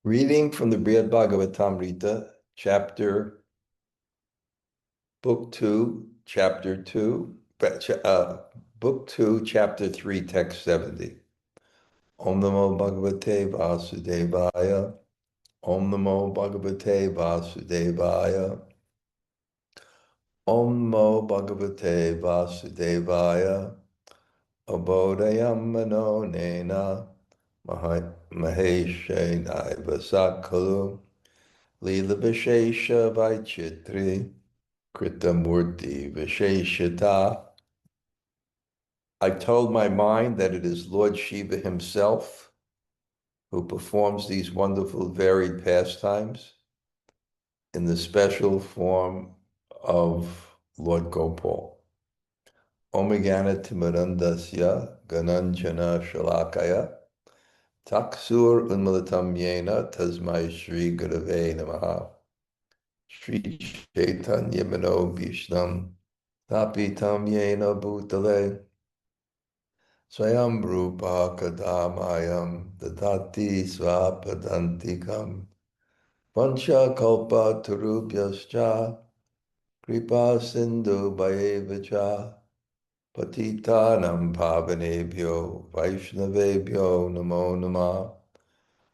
Reading from the Bṛhad-bhāgavatāmṛta, Book 2, Chapter 2, Book 2, Chapter 3, Text 70. Om Namo Bhagavate Vasudevaya. Om Namo Bhagavate Vasudevaya. Om Namo Bhagavate Vasudevaya. Abodhayaṁ mano nena. Maheśenaiva khalu. līlā-viśeṣa-vaicitrī. kṛtā mūrti-viśeṣataḥ. I told my mind that it is Lord Śiva himself who performs these wonderful varied pastimes in the special form of Lord Gopāla. Om Jnana-timirandasya gananjana shalakaya taksur unmilitam yena tasmai Shri Gurave Namaha. Shri Chaitanya Mano Vishnam Tapitam Yena Bhutale Swayam Rupa Kadamayam Dadati Svapadantikam Pancha Kalpa Tarubhyascha Kripa Sindhu Bhayevacha Patitanam Pavanebhyo Vaishnavebhyo Namo Namah.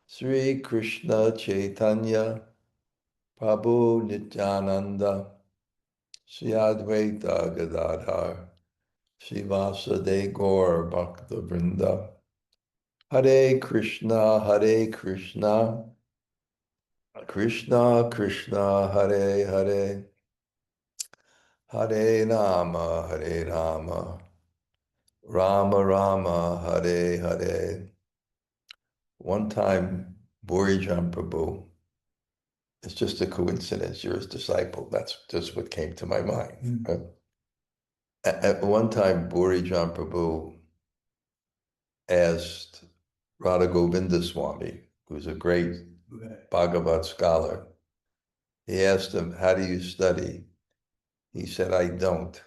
Sri Krishna Chaitanya Prabhu Nityananda, Sri Advaita Gadadhar, Srivasade Gaur Bhakta Vrinda, Hare Krishna, Krishna Krishna, Hare Hare, Hare Rama, Rama Rama, Hare Hare. One time, Burijan Prabhu, it's just a coincidence, you're his disciple. That's just what came to my mind. Mm-hmm. At one time, Burijan Prabhu asked Radha Govinda Swami, who's a great Bhagavat scholar, he asked him, how do you study? He said, I don't,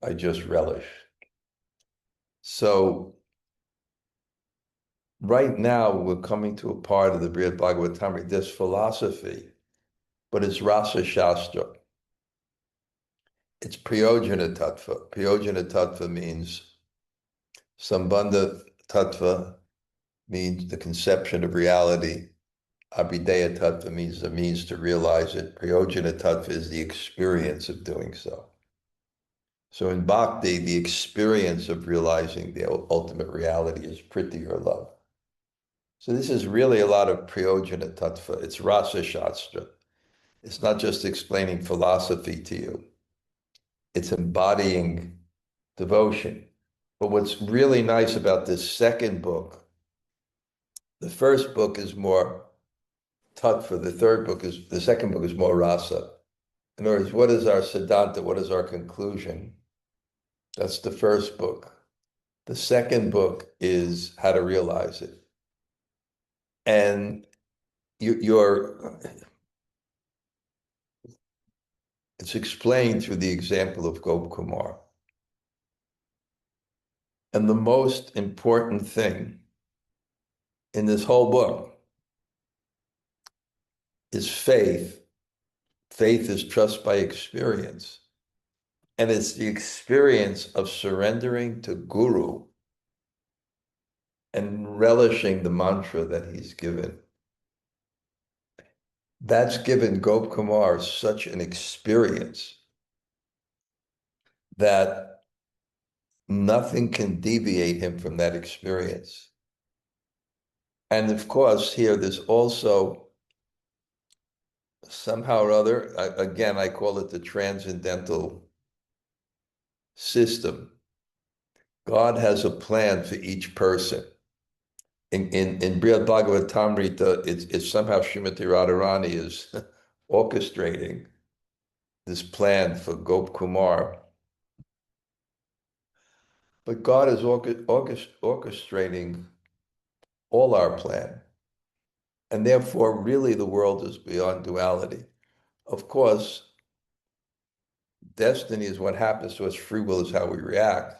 I just relish. So right now, we're coming to a part of the Bṛhad-bhāgavatāmṛta, this philosophy, but it's rasa shastra. It's prayojana tattva. Prayojana tattva means sambandha tattva, means the conception of reality. Abodhayaṁ tattva means the means to realize it. Prayojana tattva is the experience of doing so. So in bhakti, the experience of realizing the ultimate reality is priti, or love. So this is really a lot of prayojana tattva. It's rasa shastra. It's not just explaining philosophy to you. It's embodying devotion. But what's really nice about this second book, the first book is more tattva, the second book is more rasa. In other words, what is our siddhanta? What is our conclusion? That's the first book. The second book is how to realize it. And it's explained through the example of Gopāla. And the most important thing in this whole book is faith. Faith is trust by experience. And it's the experience of surrendering to Guru and relishing the mantra that he's given. That's given Gopāla such an experience that nothing can deviate him from that experience. And of course, here there's also somehow or other, again, I call it the transcendental system. God has a plan for each person. In Bṛhad-bhāgavatāmṛta, it's somehow Srimati Radharani is orchestrating this plan for Gopāla. But God is orchestrating all our plan. And therefore, really, the world is beyond duality. Of course, destiny is what happens to us. Free will is how we react.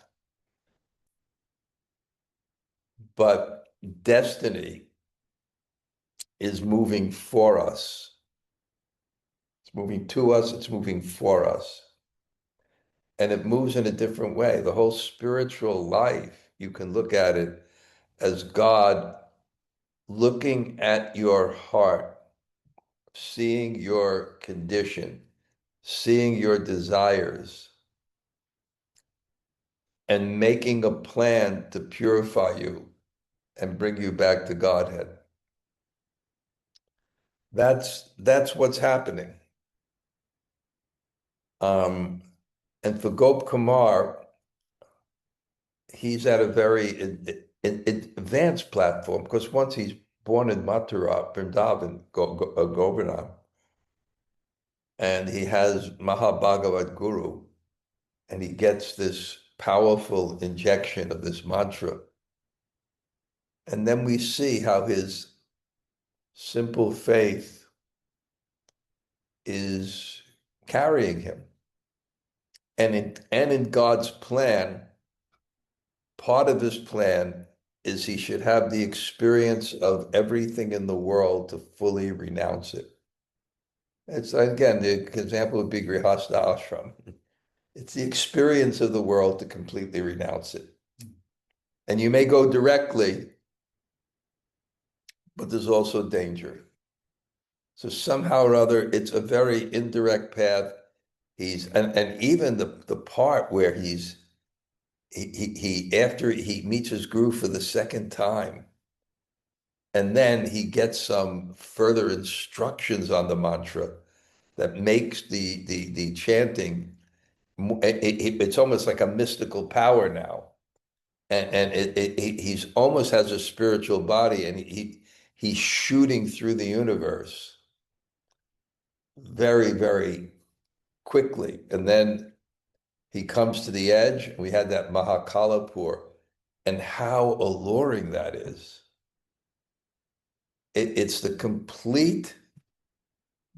But destiny is moving for us. It's moving to us, it's moving for us. And it moves in a different way. The whole spiritual life, you can look at it as God looking at your heart, seeing your condition, seeing your desires, and making a plan to purify you and bring you back to Godhead. That's what's happening. And for Gop Kumar, he's at a very advanced platform, because once he's born in Mathura, Vrindavan, Govardhan, and he has Bhagavad Guru, and he gets this powerful injection of this mantra. And then we see how his simple faith is carrying him. And in God's plan, part of his plan is he should have the experience of everything in the world to fully renounce it. It's, again, the example would be Grihastha ashram. It's the experience of the world to completely renounce it. And you may go directly, but there's also danger. So somehow or other, it's a very indirect path. And even the part where he after he meets his guru for the second time, and then he gets some further instructions on the mantra that makes the chanting, it's almost like a mystical power now. And he's almost has a spiritual body, and he's shooting through the universe very, very quickly. And then he comes to the edge. We had that Mahakalapur, and how alluring that is. It's the complete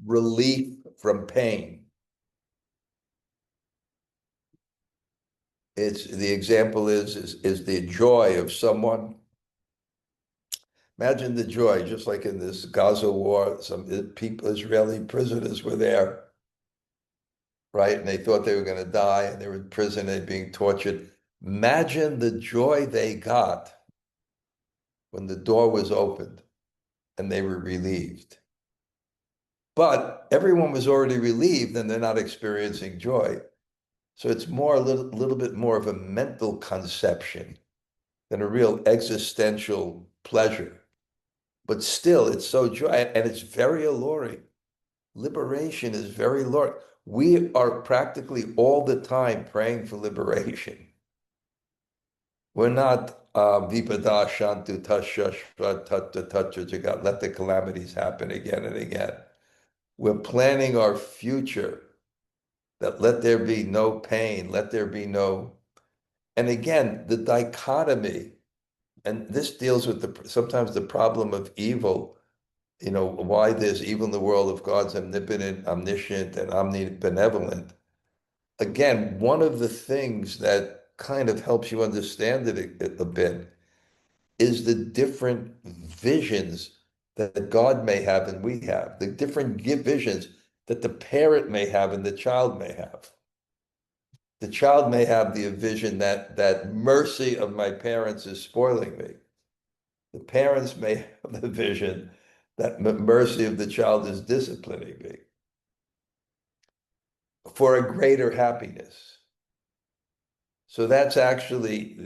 relief from pain. It's the example is the joy of someone. Imagine the joy, just like in this Gaza war, some people, Israeli prisoners were there, right? And they thought they were going to die, and they were in prison, they're being tortured. Imagine the joy they got when the door was opened and they were relieved. But everyone was already relieved, and they're not experiencing joy. So it's more a little bit more of a mental conception than a real existential pleasure. But still, it's so joy, and it's very alluring. Liberation is very alluring. We are practically all the time praying for liberation. We're not vipada shantu tashashva tatta tatta jagat, let the calamities happen again and again. We're planning our future, that let there be no pain, let there be no. And again, the dichotomy, and this deals with sometimes the problem of evil, why there's evil in the world of God's omnipotent, omniscient, and omnibenevolent. Again, one of the things that kind of helps you understand it a bit is the different visions that God may have and we have, the different visions that the parent may have and the child may have. The child may have the vision that mercy of my parents is spoiling me. The parents may have the vision that mercy of the child is disciplining me for a greater happiness. So that's actually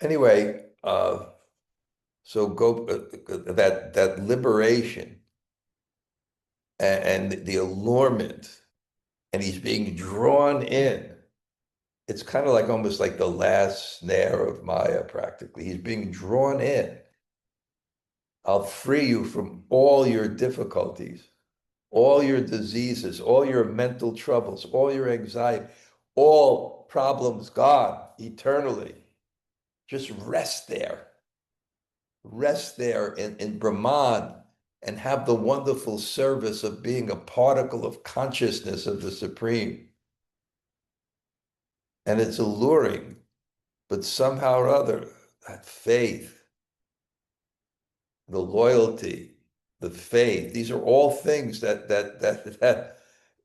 anyway. So that liberation and the allurement, and he's being drawn in. It's kind of like almost like the last snare of Maya, practically. He's being drawn in. I'll free you from all your difficulties, all your diseases, all your mental troubles, all your anxiety, all problems gone eternally. Just rest there. Rest there in Brahman, and have the wonderful service of being a particle of consciousness of the Supreme. And it's alluring, but somehow or other, that faith the loyalty, the faith. These are all things that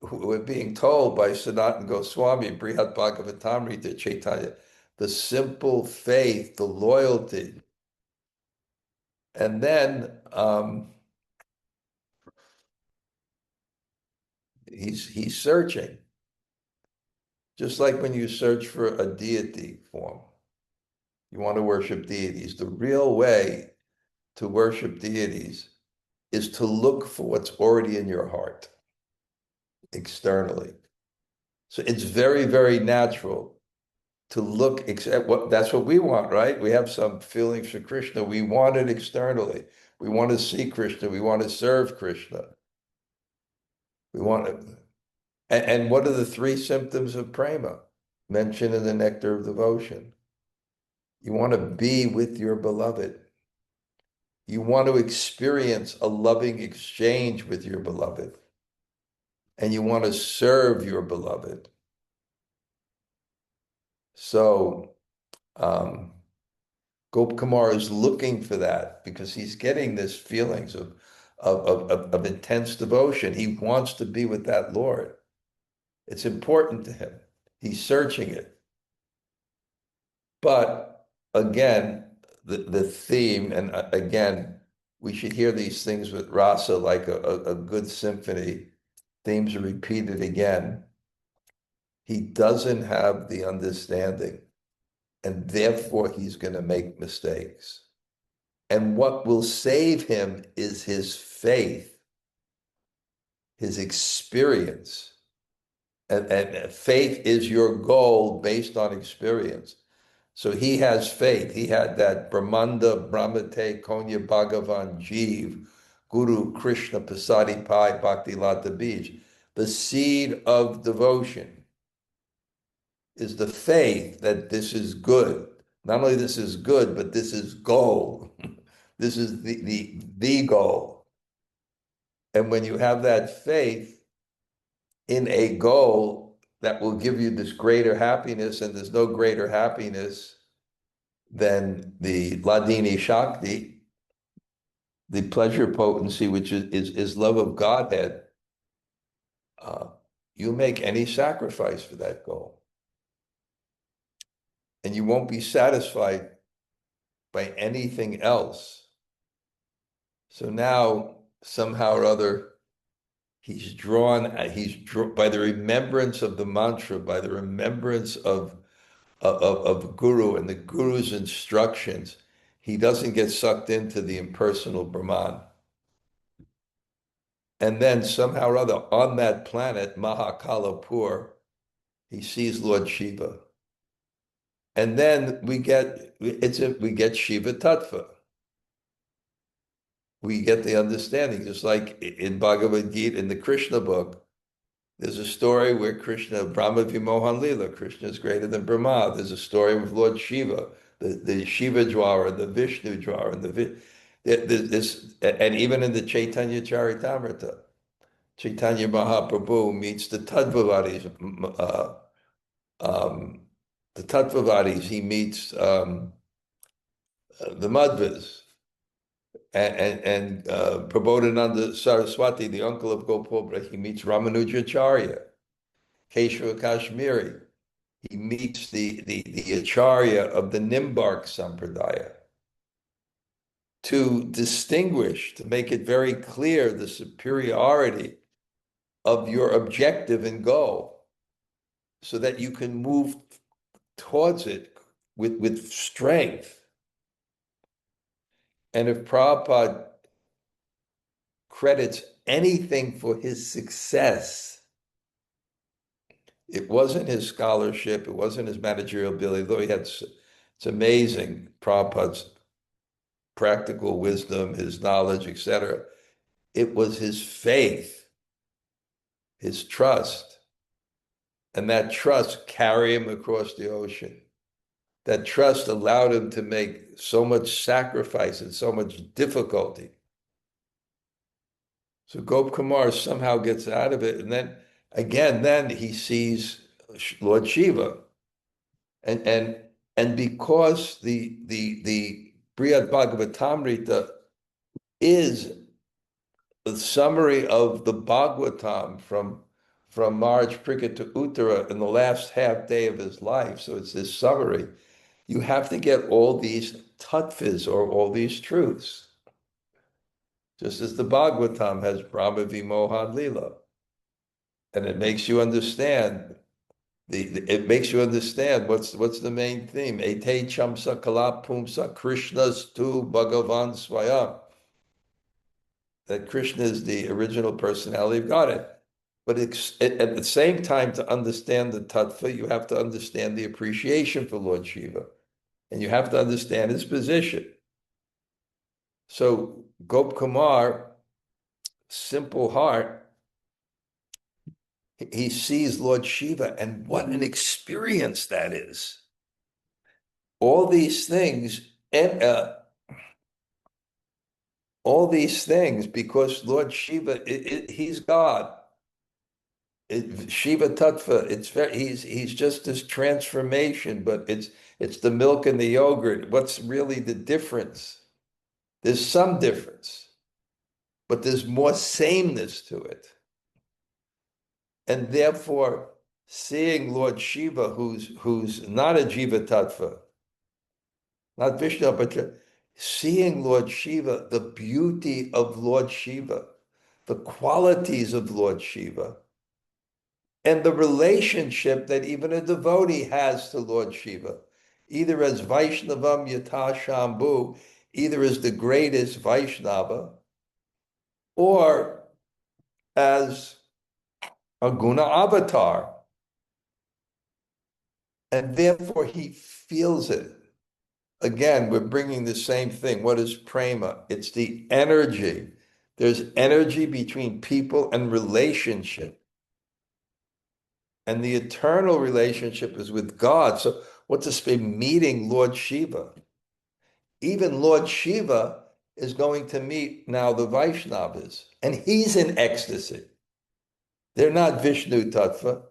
we're being told by Sanatana Goswami, Bṛhad-bhāgavatāmṛta, Chaitanya. The simple faith, the loyalty. And then he's searching. Just like when you search for a deity form. You want to worship deities. The real way to worship deities is to look for what's already in your heart externally. So it's very, very natural to look, that's what we want, right? We have some feelings for Krishna. We want it externally. We want to see Krishna. We want to serve Krishna. We want it. And what are the three symptoms of prema mentioned in the Nectar of Devotion? You want to be with your beloved. You want to experience a loving exchange with your beloved. And you want to serve your beloved. So Gopkumar is looking for that because he's getting this feelings of intense devotion. He wants to be with that Lord. It's important to him. He's searching it. But again, the theme, and again, we should hear these things with rasa like a good symphony. Themes are repeated again. He doesn't have the understanding, and therefore he's going to make mistakes. And what will save him is his faith, his experience. And faith is your goal based on experience. So he has faith. He had that Brahmanda Brahmate Konya Bhagavan Jeev Guru Krishna Pasadi Pai Bhakti Lata Bij. The seed of devotion is the faith that this is good. Not only this is good, but this is goal. This is the goal. And when you have that faith in a goal that will give you this greater happiness, and there's no greater happiness than the Ladini Shakti, the pleasure potency, which is love of Godhead, you make any sacrifice for that goal. And you won't be satisfied by anything else. So now, somehow or other, he's drawn by the remembrance of the mantra, by the remembrance of Guru and the Guru's instructions. He doesn't get sucked into the impersonal Brahman. And then somehow or other, on that planet, Mahakalapur, he sees Lord Śiva. And then we get Shiva Tattva. We get the understanding, just like in Bhagavad Gita, in the Krishna book, there's a story where Krishna, Brahma Vimohan Lila, Krishna is greater than Brahma. There's a story with Lord Śiva, the Shiva Dwara, the Vishnu Dwara, and even in the Chaitanya Charitamrita, Chaitanya Mahaprabhu meets the Tattvavadis, he meets the Madhvas, and Prabodhananda Saraswati, the uncle of Gopāla, he meets Ramanujacharya, Keshava Kashmiri. He meets the Acharya of the Nimbark Sampradaya to distinguish, to make it very clear the superiority of your objective and goal so that you can move towards it with strength. And if Prabhupada credits anything for his success, it wasn't his scholarship, it wasn't his managerial ability, though it's amazing, Prabhupada's practical wisdom, his knowledge, etc. It was his faith, his trust, and that trust carried him across the ocean. That trust allowed him to make so much sacrifice and so much difficulty. So Gopkumar somehow gets out of it, and then again, he sees Lord Śiva, and because the Bṛhad-bhāgavatāmṛta is the summary of the Bhagavatam from March Pricket to Uttara in the last half day of his life. So it's this summary. You have to get all these tattvas, or all these truths. Just as the Bhagavatam has Brahma Vimohan Lila. And it makes you understand it makes you understand what's the main theme. Ete chamsa kala pumsa Krishna's tu Bhagavan Swayam. That Krishna is the original personality of Godhead. But at the same time, to understand the tattva, you have to understand the appreciation for Lord Śiva. And you have to understand his position. So Gop Kumar, simple heart, he sees Lord Śiva, and what an experience that is. All these things, and because Lord Śiva, he's God. Shiva Tattva, he's just this transformation, but it's the milk and the yogurt. What's really the difference? There's some difference, but there's more sameness to it. And therefore, seeing Lord Śiva, who's not a Jiva Tattva, not Vishnu, but seeing Lord Śiva, the beauty of Lord Śiva, the qualities of Lord Śiva, and the relationship that even a devotee has to Lord Śiva, either as Vaishnavam Yata Shambhu, either as the greatest Vaishnava, or as a guna avatar. And therefore he feels it. Again, we're bringing the same thing. What is prema? It's the energy. There's energy between people and relationship. And the eternal relationship is with God. So what's this been meeting Lord Śiva? Even Lord Śiva is going to meet now the Vaishnavas, and he's in ecstasy. They're not Vishnu Tattva,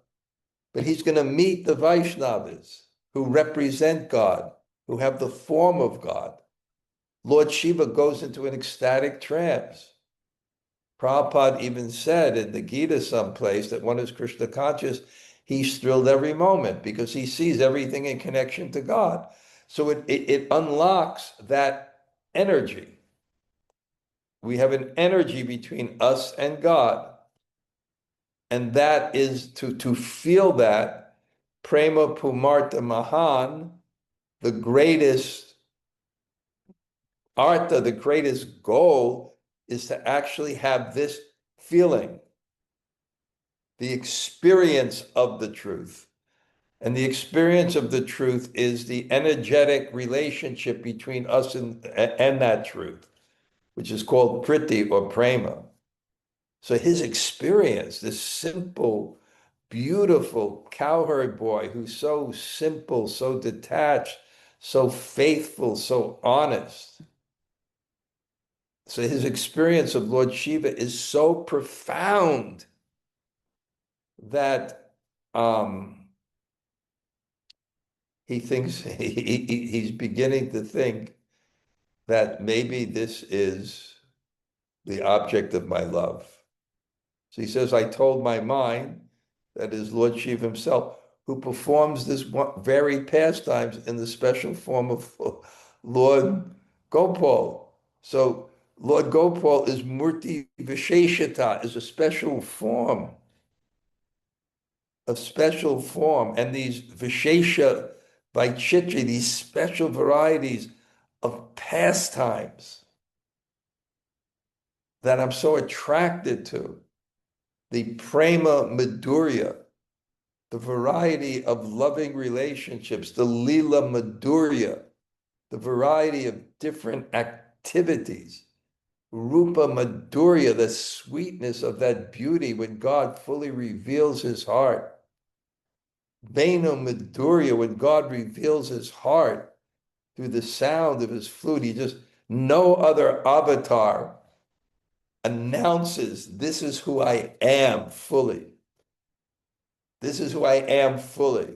but he's going to meet the Vaishnavas who represent God, who have the form of God. Lord Śiva goes into an ecstatic trance. Prabhupada even said in the Gita someplace that one is Krishna conscious, he's thrilled every moment because he sees everything in connection to God. So it unlocks that energy. We have an energy between us and God. And that is to feel that prema pumarta mahan, the greatest artha, the greatest goal is to actually have this feeling, the experience of the truth. And the experience of the truth is the energetic relationship between us and that truth, which is called priti or prema. So his experience, this simple, beautiful cowherd boy who's so simple, so detached, so faithful, so honest. So his experience of Lord Śiva is so profound that he thinks, he's beginning to think that maybe this is the object of my love. So he says, I told my mind, that is Lord Śiva himself, who performs this very pastimes in the special form of Lord Gopāla. So Lord Gopāla is mūrti-viśeṣataḥ, is a special form. And these vyasa-vaicitrī, these special varieties of pastimes that I'm so attracted to. The prema madhurya, the variety of loving relationships, the līlā-madhurya, the variety of different activities, rupa madhurya, the sweetness of that beauty when God fully reveals his heart, mano madhurya, when God reveals his heart through the sound of his flute. No other avatar announces, this is who I am fully. This is who I am fully.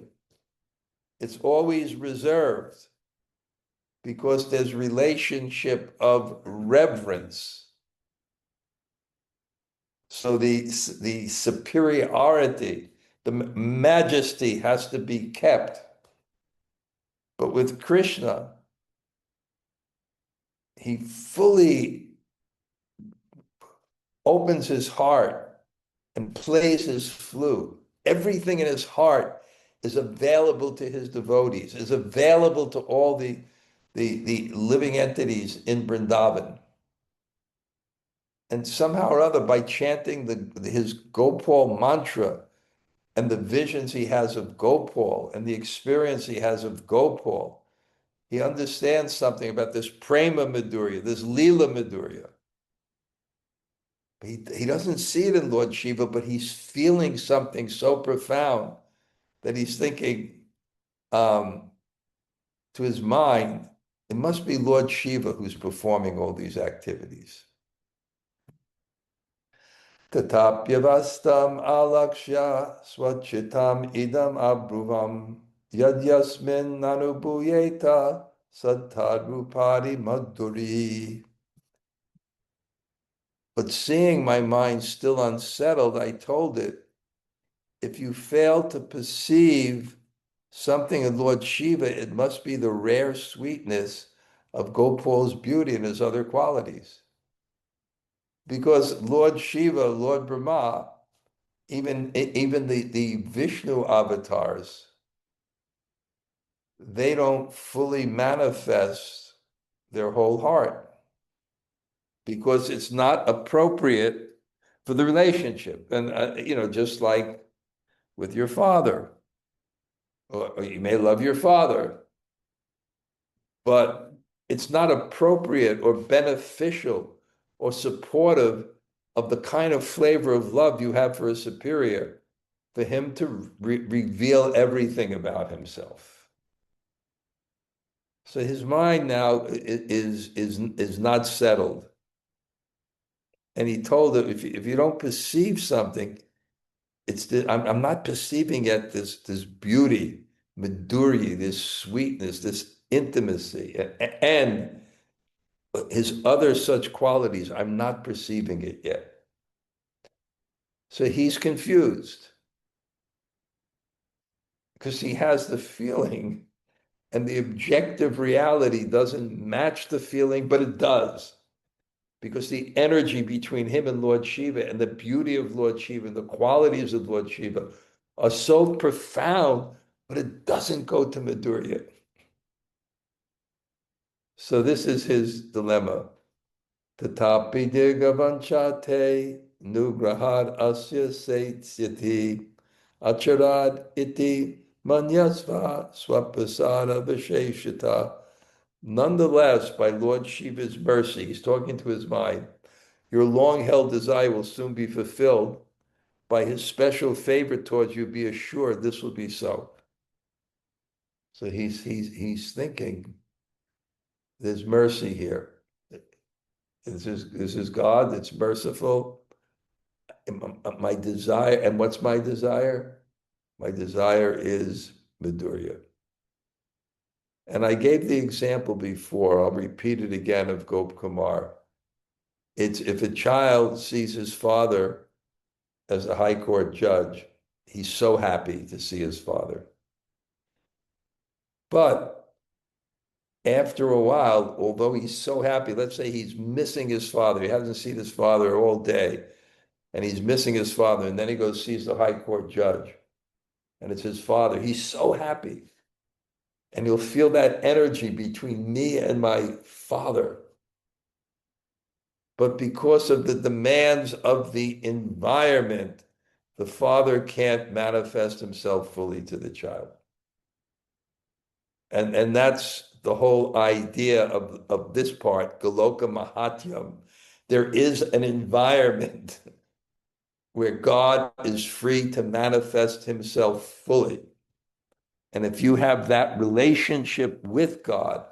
It's always reserved because there's relationship of reverence. So the superiority, the majesty has to be kept. But with Krishna, he fully opens his heart and plays his flute. Everything in his heart is available to his devotees, is available to all the living entities in Vrindavan. And somehow or other, by chanting his Gopal mantra and the visions he has of Gopal and the experience he has of Gopal, he understands something about this prema madhurya, this lila madhurya. He doesn't see it in Lord Shiva, but he's feeling something so profound that he's thinking to his mind, it must be Lord Shiva who's performing all these activities. Tatapyavastam alakshya swachitam idam abruvam yadyasmin nanubhuyeta sattadrupadi madhuri. But seeing my mind still unsettled, I told it, if you fail to perceive something in Lord Shiva, it must be the rare sweetness of Gopal's beauty and his other qualities. Because Lord Shiva, Lord Brahma, even the Vishnu avatars, they don't fully manifest their whole heart because it's not appropriate for the relationship. And, just like with your father, or you may love your father, but it's not appropriate or beneficial or supportive of the kind of flavor of love you have for a superior, for him to reveal everything about himself. So his mind now is not settled. And he told him, if you don't perceive something, I'm not perceiving yet this beauty, madhurya, this sweetness, this intimacy, and his other such qualities, I'm not perceiving it yet. So he's confused because he has the feeling and the objective reality doesn't match the feeling, but it does. Because the energy between him and Lord Shiva and the beauty of Lord Shiva and the qualities of Lord Shiva are so profound, but it doesn't go to madhurya. So this is his dilemma. Tatapi dirgavanchate nugrahad asya saityati acharad iti manyasva swapasada viśeṣataḥ. Nonetheless, by Lord Shiva's mercy, he's talking to his mind, your long-held desire will soon be fulfilled. By his special favor towards you, be assured this will be so. So he's thinking, there's mercy here. This is God that's merciful. My desire, and what's my desire? My desire is madhurya. And I gave the example before, I'll repeat it again, of Gop Kumar. It's if a child sees his father as a high court judge, he's so happy to see his father. But after a while, although he's so happy, let's say he's missing his father, he hasn't seen his father all day, and he's missing his father, and then he goes sees the high court judge, and it's his father. He's so happy. And you'll feel that energy between me and my father. But because of the demands of the environment, the father can't manifest himself fully to the child. And that's the whole idea of this part, Goloka Mahatyam. There is an environment where God is free to manifest himself fully. And if you have that relationship with God,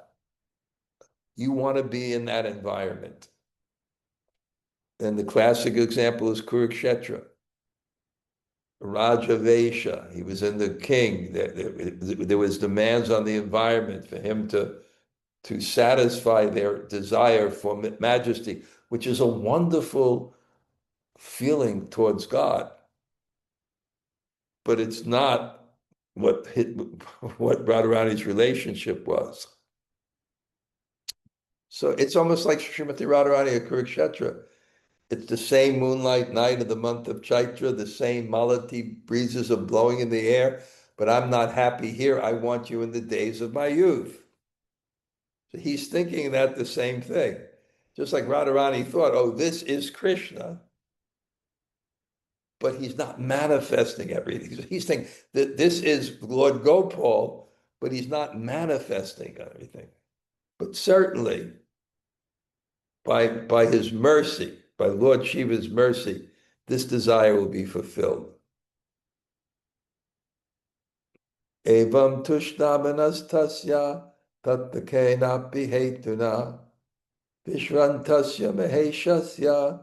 you want to be in that environment. And the classic example is Kurukshetra. Raja-vaśeṣa, he was in the king. There was demands on the environment for him to to satisfy their desire for majesty, which is a wonderful feeling towards God. But it's not what Radharani's relationship was. So it's almost like Srimati Radharani at Kurukshetra. It's the same moonlight night of the month of Chaitra, the same Malati breezes are blowing in the air, but I'm not happy here. I want you in the days of my youth. So he's thinking that the same thing. Just like Radharani thought, oh, this is Krishna, but he's not manifesting everything. So he's thinking that this is Lord Gopāla, but he's not manifesting everything. But certainly, by his mercy, by Lord Shiva's mercy, this desire will be fulfilled. Evam tushnamanastasya tattakenapi hetuna vishrantasya maheśenaiva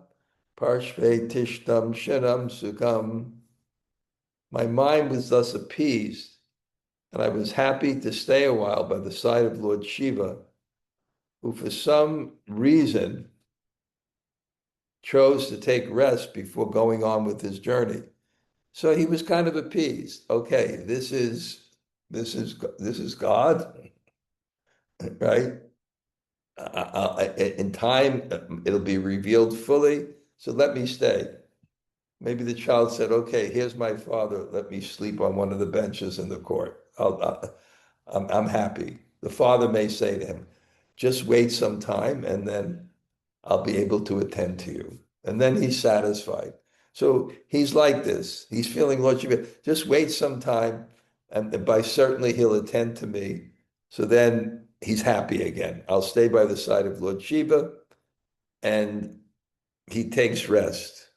parshve tishtam shanam sukham. My mind was thus appeased, and I was happy to stay a while by the side of Lord Śiva, who for some reason chose to take rest before going on with his journey. So he was kind of appeased. Okay, this is God, right? In time, it'll be revealed fully. So let me stay. Maybe the child said, "Okay, here's my father. Let me sleep on one of the benches in the court. I'm happy." The father may say to him, "Just wait some time, and then I'll be able to attend to you." And then he's satisfied. So he's like this. He's feeling Lord Shiva, just wait some time, and by certainly he'll attend to me. So then he's happy again. I'll stay by the side of Lord Shiva, and he takes rest.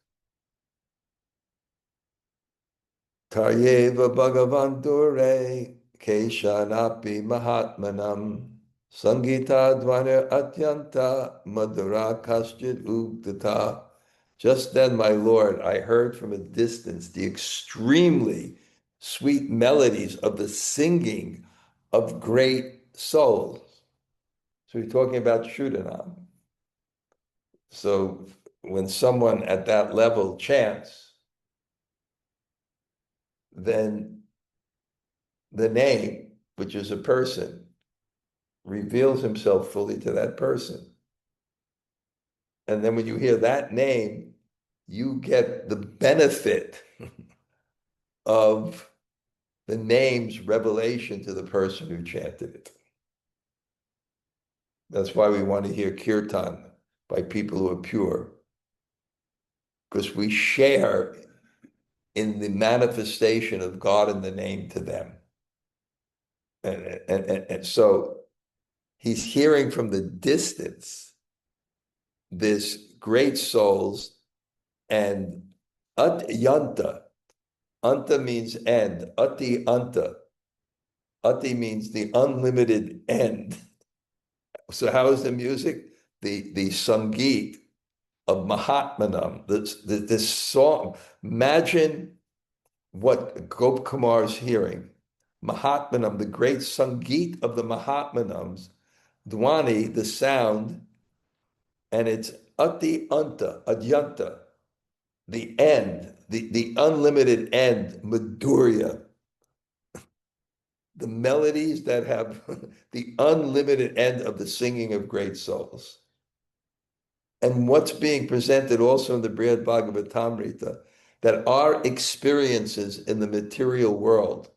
Taryeva Bhagavan Dure Keshanapi Mahatmanam Sangita Dvana Atyanta Madhura Kaschid Ugdata. Just then, my Lord, I heard from a distance the extremely sweet melodies of the singing of great souls. So we're talking about Shuddhanam. So when someone at that level chants, then the name, which is a person, reveals himself fully to that person. And then when you hear that name, you get the benefit of the name's revelation to the person who chanted it. That's why we want to hear kirtan by people who are pure, because we share in the manifestation of God in the name to them. And so he's hearing from the distance this great souls, and yanta. Anta means end. Ati anta. Ati means the unlimited end. So how is the music? The Sangeet of Mahatmanam, this song. Imagine what Gop Kumar's hearing. Mahatmanam, the great Sangeet of the Mahatmanams, Dhwani, the sound, and it's Ati Anta, Adyanta, the end, the unlimited end, Madhurya, the melodies that have the unlimited end of the singing of great souls. And what's being presented also in the Bṛhad-bhāgavatāmṛta, that our experiences in the material world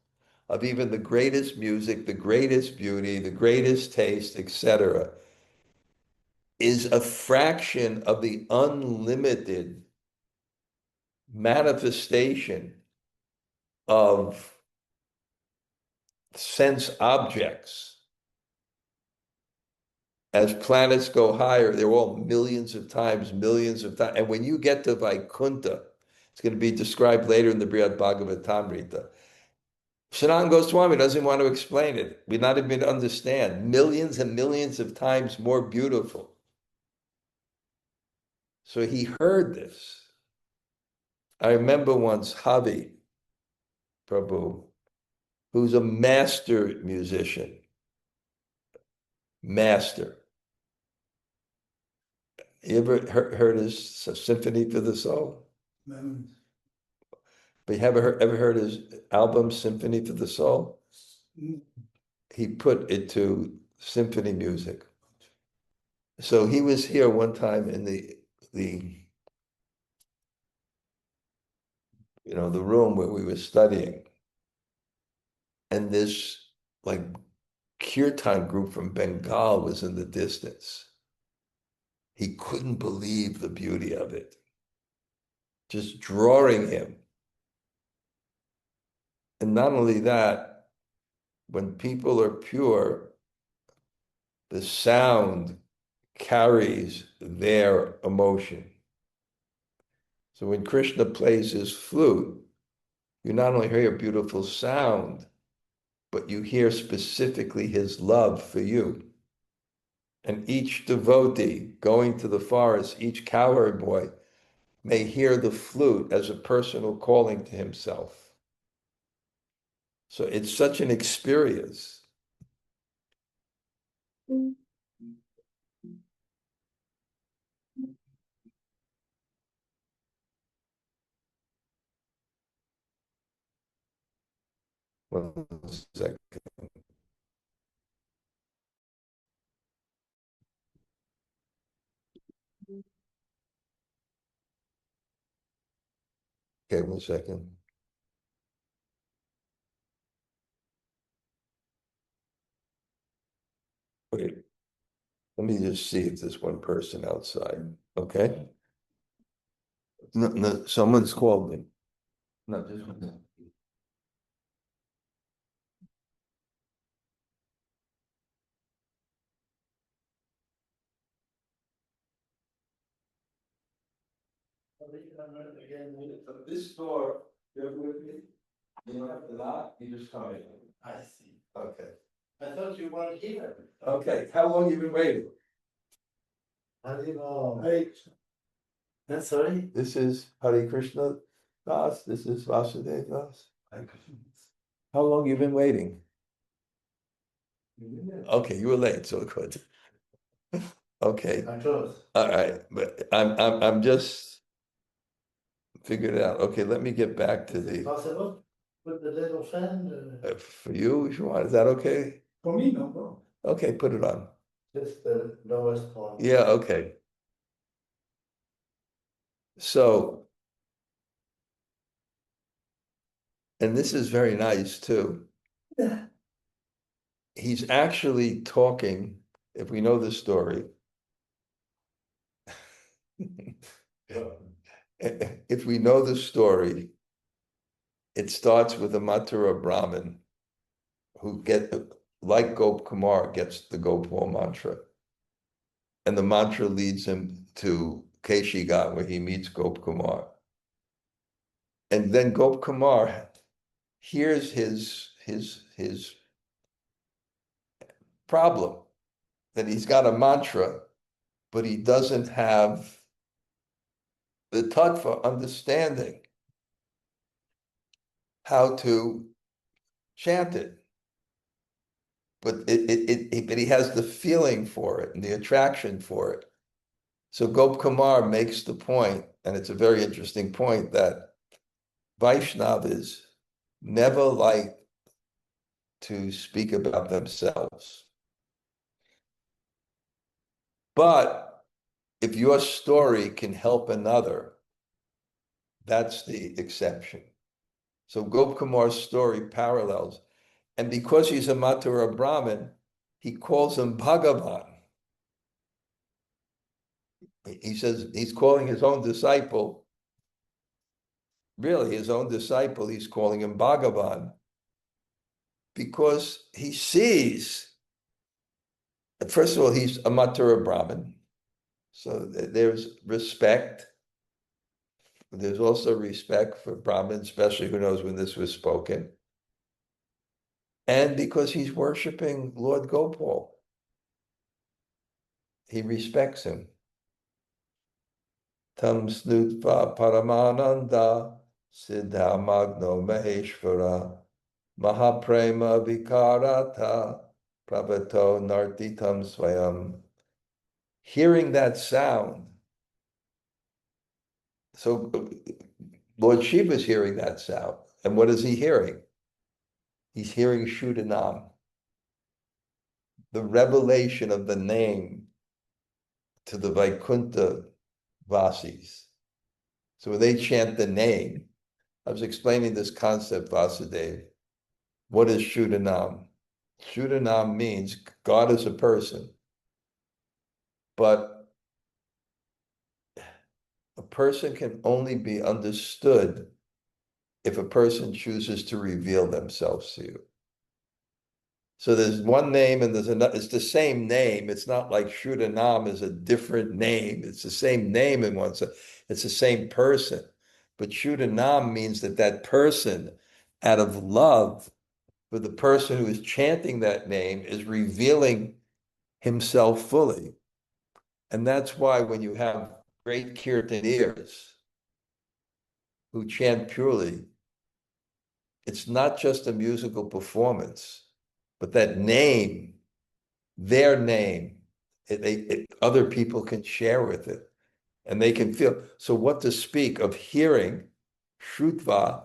of even the greatest music, the greatest beauty, the greatest taste, etc., is a fraction of the unlimited manifestation of sense objects. As planets go higher, they're all millions of times. And when you get to Vaikuntha, it's going to be described later in the Bṛhad-bhāgavatāmṛta. Sanatana Goswami doesn't want to explain it. We not even understand. Millions and millions of times more beautiful. So he heard this. I remember once Havi Prabhu, who's a master musician, master. You ever heard his Symphony for the Soul? Mm. But you ever heard his album, Symphony for the Soul? Mm. He put it to symphony music. So he was here one time in the the room where we were studying. And this like kirtan group from Bengal was in the distance. He couldn't believe the beauty of it, just drawing him. And not only that, when people are pure, the sound carries their emotion. So when Krishna plays his flute, you not only hear a beautiful sound, but you hear specifically his love for you. And each devotee going to the forest, each cowherd boy, may hear the flute as a personal calling to himself. So it's such an experience. One second. Okay, 1 second. Wait, let me just see if there's one person outside, okay? No, no, someone's called me. No, just one second. Again, from this door, you're with me. You don't have to knock, you just come in. I see. Okay. I thought you weren't here. Okay, how long you been waiting? Hey. That's sorry. This is Hare Krishna Das, this is Vasudeva Das. How long you been waiting? Okay, you were late, so good. Okay, I chose. all right, but I'm just figured it out. Okay, let me get back to Is it the possible? Put the little fan, for you if you want. Is that okay? for me, no problem. Okay, put it on. Just the lowest one. Yeah, okay. So, and this is very nice too. Yeah. He's actually talking, if we know the story, if we know the story, it starts with a Mathura Brahmin who like Gop Kumar, gets the Gopal mantra. And the mantra leads him to Keshigat, where he meets Gop Kumar. And then Gop Kumar hears his problem, that he's got a mantra, but he doesn't have the tattva understanding how to chant it. But but he has the feeling for it and the attraction for it. So Gop Kumar makes the point, and it's a very interesting point, that Vaishnavas never like to speak about themselves. But if your story can help another, that's the exception. So Gop Kumar's story parallels. And because he's a Mathura Brahmin, he calls him Bhagavan. He says he's calling his own disciple, really his own disciple, he's calling him Bhagavan, because he sees, first of all, he's a Mathura Brahmin. So there's respect. There's also respect for Brahmins, especially who knows when this was spoken. And because he's worshiping Lord Gopal, he respects him. Tam snutva paramananda siddha magno maheshvara mahaprema vikarata prabhato nartitam swayam. Hearing that sound. So Lord Śiva is hearing that sound. And what is he hearing? He's hearing Shuddhanam, the revelation of the name to the Vaikuntha Vasis. So when they chant the name, I was explaining this concept, Vasudev. What is Shuddhanam? Shuddhanam means God is a person, but a person can only be understood if a person chooses to reveal themselves to you. So there's one name and there's another, it's the same name. It's not like Shuddhanam is a different name. It's the same name in one sense. It's the same person. But Shuddhanam means that that person, out of love for the person who is chanting that name, is revealing himself fully. And that's why when you have great kirtaneers who chant purely, it's not just a musical performance, but that name, their name, other people can share with it, and they can feel. So what to speak of hearing, Shrutva,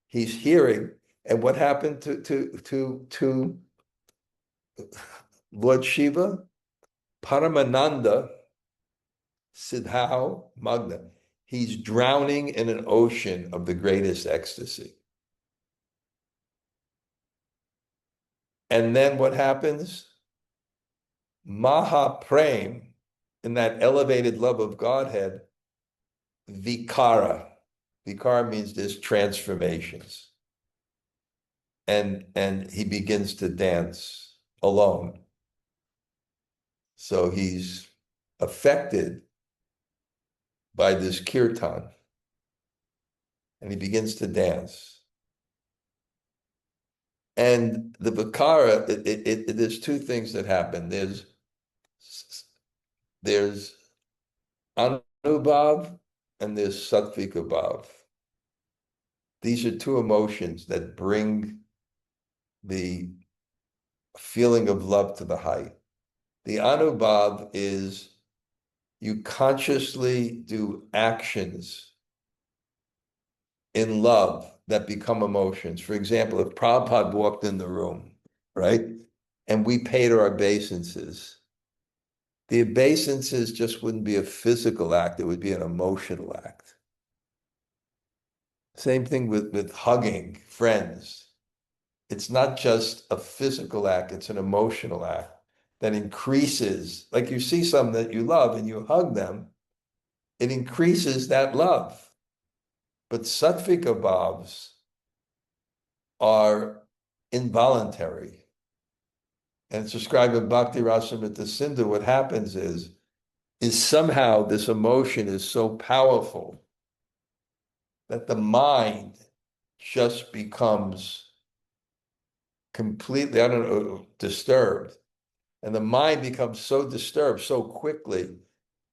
he's hearing, and what happened to Lord Śiva? Paramananda, Siddhau Magna. He's drowning in an ocean of the greatest ecstasy. And then what happens? Mahaprem, in that elevated love of Godhead, vikara. Vikara means there's transformations. And he begins to dance alone. So he's affected by this kirtan. And he begins to dance. And the vikara, there's two things that happen. There's anubhav and there's sattvika bhav. These are two emotions that bring the feeling of love to the height. The anubhav is you consciously do actions in love that become emotions. For example, if Prabhupada walked in the room, right, and we paid our obeisances, the obeisances just wouldn't be a physical act, it would be an emotional act. Same thing with hugging friends. It's not just a physical act, it's an emotional act that increases, like you see someone that you love and you hug them, it increases that love. But sattvika bhavs are involuntary. And it's described in Bhakti Rasamrita Sindhu. What happens is somehow this emotion is so powerful that the mind just becomes completely, disturbed. And the mind becomes so disturbed so quickly,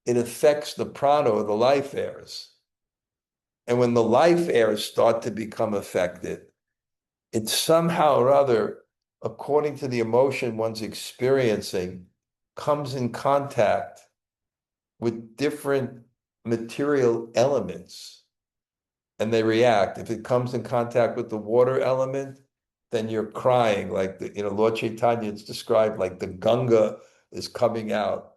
it affects the prana, or the life airs. And when the life airs start to become affected, it somehow or other, according to the emotion one's experiencing, comes in contact with different material elements, and they react. If it comes in contact with the water element, then you're crying, like Lord Chaitanya is described like the Ganga is coming out.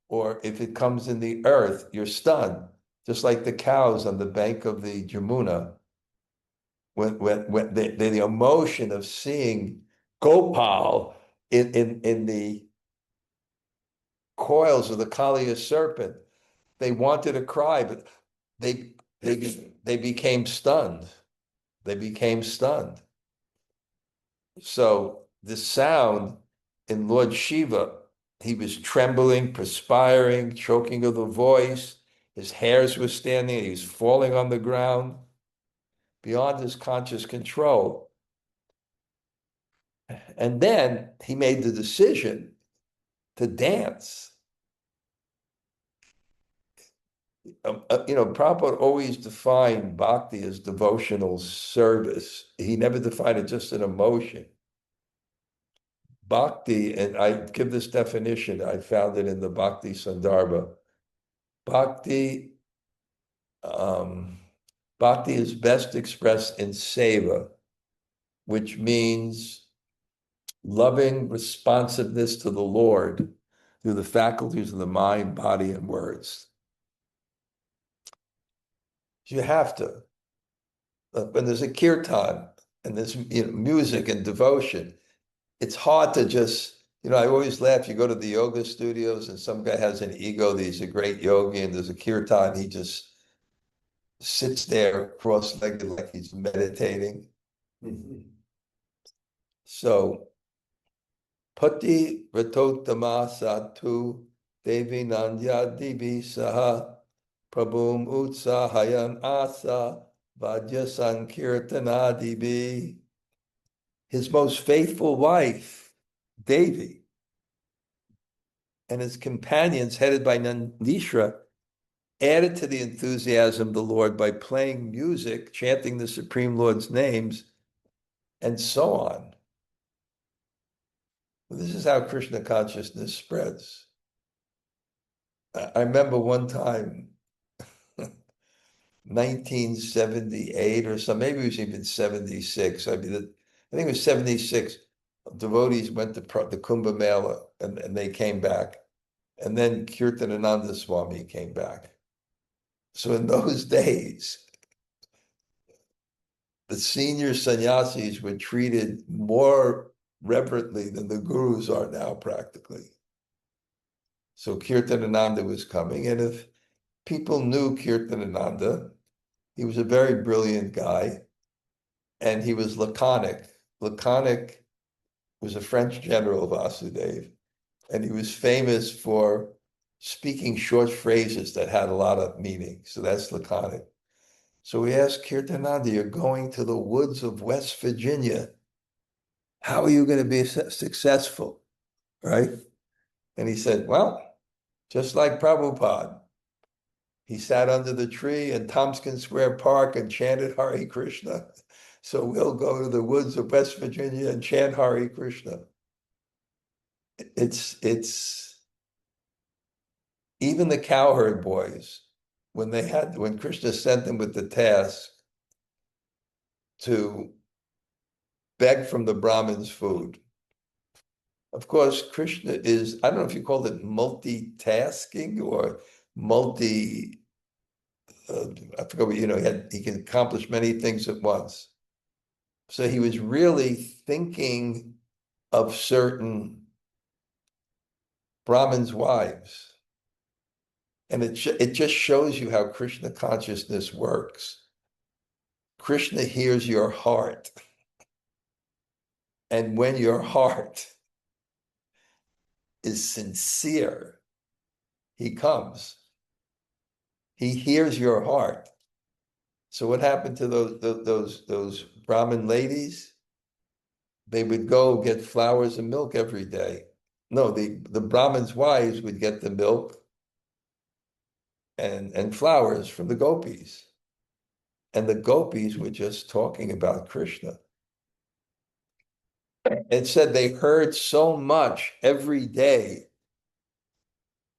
Or if it comes in the earth, you're stunned, just like the cows on the bank of the Jamuna. When the emotion of seeing Gopāla in the coils of the Kaliya serpent, they wanted to cry, but they became stunned. They became stunned. So the sound in Lord Śiva, he was trembling, perspiring, choking of the voice. His hairs were standing. He was falling on the ground beyond his conscious control. And then he made the decision to dance. Prabhupada always defined bhakti as devotional service. He never defined it just an emotion. Bhakti, and I give this definition, I found it in the Bhakti Sandarbha. Bhakti, Bhakti is best expressed in seva, which means loving responsiveness to the Lord through the faculties of the mind, body, and words. You have to. When there's a kirtan and there's music and devotion, it's hard to just, I always laugh. You go to the yoga studios and some guy has an ego that he's a great yogi and there's a kirtan, he just sits there cross-legged like he's meditating. So, Pati Ratotama Satu Devi Nandya Divi Saha Prabhum Utsahayan Asa Vajya Sankirtanadibi. His most faithful wife, Devi, and his companions, headed by Nandishra, added to the enthusiasm of the Lord by playing music, chanting the Supreme Lord's names, and so on. This is how Krishna consciousness spreads. I remember one time, 1978 or so, maybe it was even 76. I think it was 76. Devotees went to the Kumbh Mela and they came back. And then Kirtanananda Swami came back. So in those days, the senior sannyasis were treated more reverently than the gurus are now practically. So Kirtanananda was coming, and if people knew Kirtanananda, he was a very brilliant guy, and he was laconic. Laconic was a French general, Vasudeva, and he was famous for speaking short phrases that had a lot of meaning. So that's laconic. So we asked Kirtanananda, you're going to the woods of West Virginia. How are you going to be successful, right? And he said, well, just like Prabhupada. He sat under the tree in Tompkins Square Park and chanted Hare Krishna. So we'll go to the woods of West Virginia and chant Hare Krishna. It's even the cowherd boys, when Krishna sent them with the task to beg from the Brahmins food. Of course, Krishna is, I don't know if you call it multitasking or I forgot what, he can accomplish many things at once. So he was really thinking of certain Brahmins' wives. And it just shows you how Krishna consciousness works. Krishna hears your heart. And when your heart is sincere, he comes. He hears your heart. So what happened to those Brahmin ladies? They would go get flowers and milk every day. No, the Brahmins' wives would get the milk and flowers from the gopis. And the gopis were just talking about Krishna. It said they heard so much every day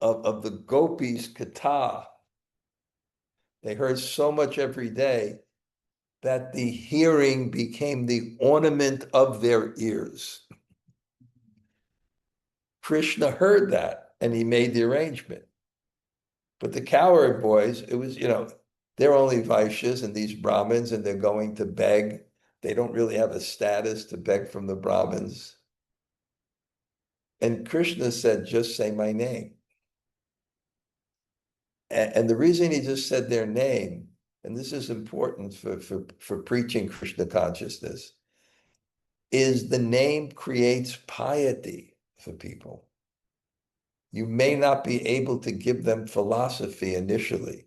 of the gopis' kṛtā. They heard so much every day that the hearing became the ornament of their ears. Krishna heard that and he made the arrangement. But the cowherd boys, it was, they're only Vaishyas and these Brahmins, and they're going to beg. They don't really have a status to beg from the Brahmins. And Krishna said, just say my name. And the reason he just said their name, and this is important for preaching Krishna consciousness, is the name creates piety for people. You may not be able to give them philosophy initially,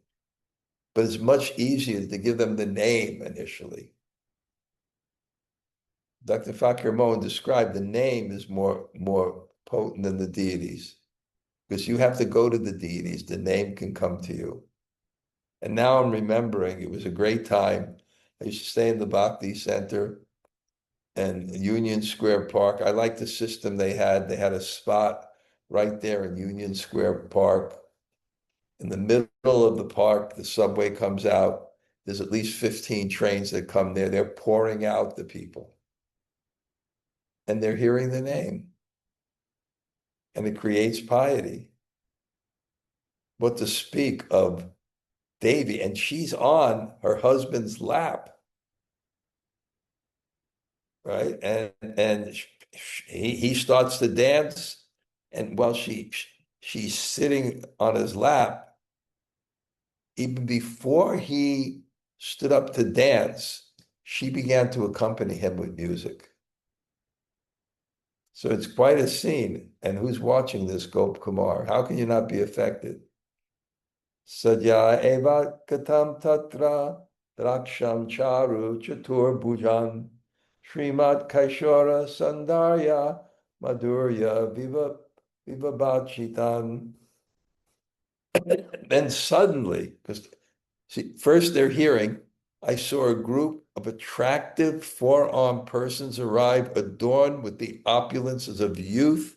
but it's much easier to give them the name initially. Dr. Fakir Mohan described the name is more potent than the deities, because you have to go to the deities, the name can come to you. And now I'm remembering, it was a great time. I used to stay in the Bhakti Center, and Union Square Park. I like the system they had. They had a spot right there in Union Square Park. In the middle of the park, the subway comes out. There's at least 15 trains that come there. They're pouring out the people. And they're hearing the name. And it creates piety. What to speak of Devi, and she's on her husband's lap, right? And he starts to dance, and while she's sitting on his lap, even before he stood up to dance, she began to accompany him with music. So it's quite a scene. And who's watching this, Gop Kumar? How can you not be affected? Sadhya eva katam tatra draksham charu chatur bhujan Srimad Kaishora Sandarya Madhurya Viva. Then suddenly, because see, first they're hearing, I saw a group of attractive four-armed persons arrive adorned with the opulences of youth,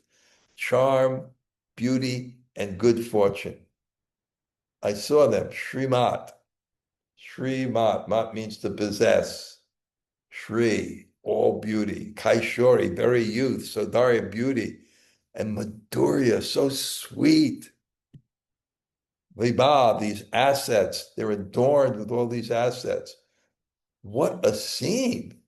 charm, beauty, and good fortune. I saw them, Srimat. Srimat, mat means to possess. Shri, all beauty. Kaishori, very youth. Saudarya, beauty. And Madhurya, so sweet. Vibha, these assets, they're adorned with all these assets. What a scene.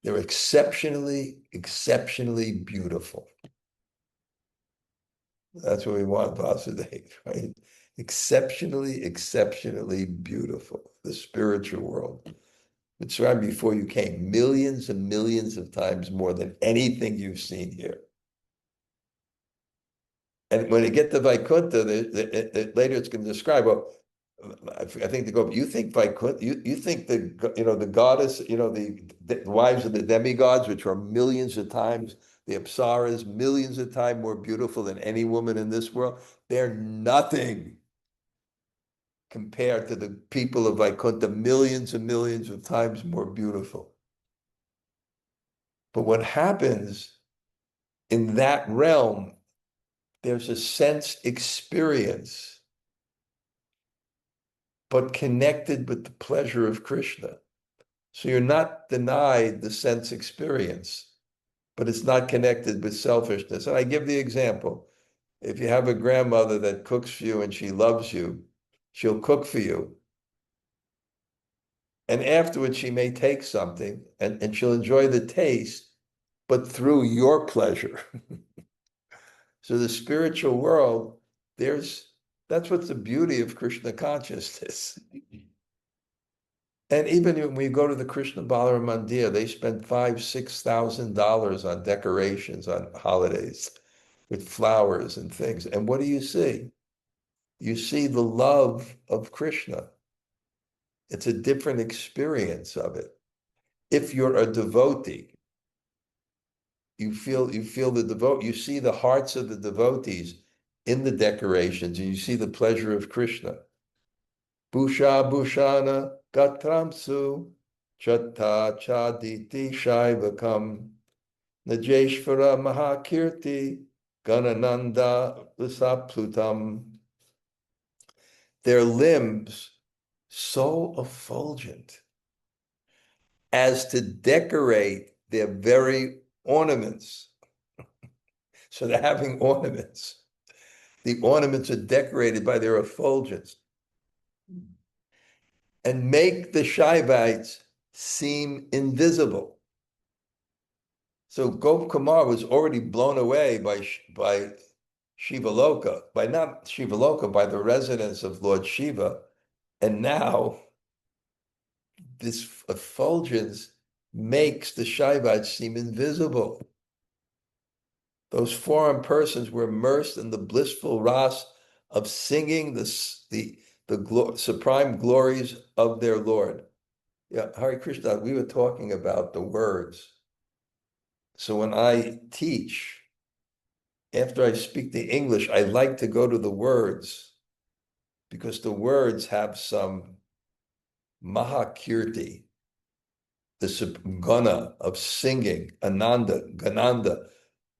They're exceptionally, exceptionally beautiful. That's what we want, Vasudeva, right? Exceptionally, exceptionally beautiful. The spiritual world. It's right before you came, millions and millions of times more than anything you've seen here. And when you get to Vaikuntha, later it's going to describe, well, I think you think Vaikuntha, you think the goddess, the wives of the demigods, which are millions of times, the Apsaras, millions of times more beautiful than any woman in this world, they're nothing compared to the people of Vaikuntha, millions and millions of times more beautiful. But what happens in that realm, there's a sense experience, but connected with the pleasure of Krishna. So you're not denied the sense experience, but it's not connected with selfishness. And I give the example. If you have a grandmother that cooks for you and she loves you, she'll cook for you. And afterwards, she may take something and she'll enjoy the taste, but through your pleasure. So the spiritual world, that's what's the beauty of Krishna consciousness. And even when we go to the Krishna Balaram Mandir, they spend $5,000-6,000 on decorations on holidays with flowers and things. And what do you see? You see the love of Krishna. It's a different experience of it. If you're a devotee, you feel you see the hearts of the devotees in the decorations, and you see the pleasure of Krishna. Bhusha Bhushana Gatramsu Chatta Chaditi Shaivakam Najeshvara Mahakirti Ganananda Visaplutam. Their limbs so effulgent as to decorate their very ornaments. So they're having ornaments. The ornaments are decorated by their effulgence and make the Shaivites seem invisible. So Gop Kumar was already blown away by Shivaloka, by not Shivaloka, by the residence of Lord Śiva. And now this effulgence makes the Shaivites seem invisible. Those foreign persons were immersed in the blissful ras of singing the supreme glories of their Lord. Yeah, Hare Krishna, we were talking about the words. So when I teach, after I speak the English, I like to go to the words because the words have some mahakirti. guna of singing, ananda, gananda,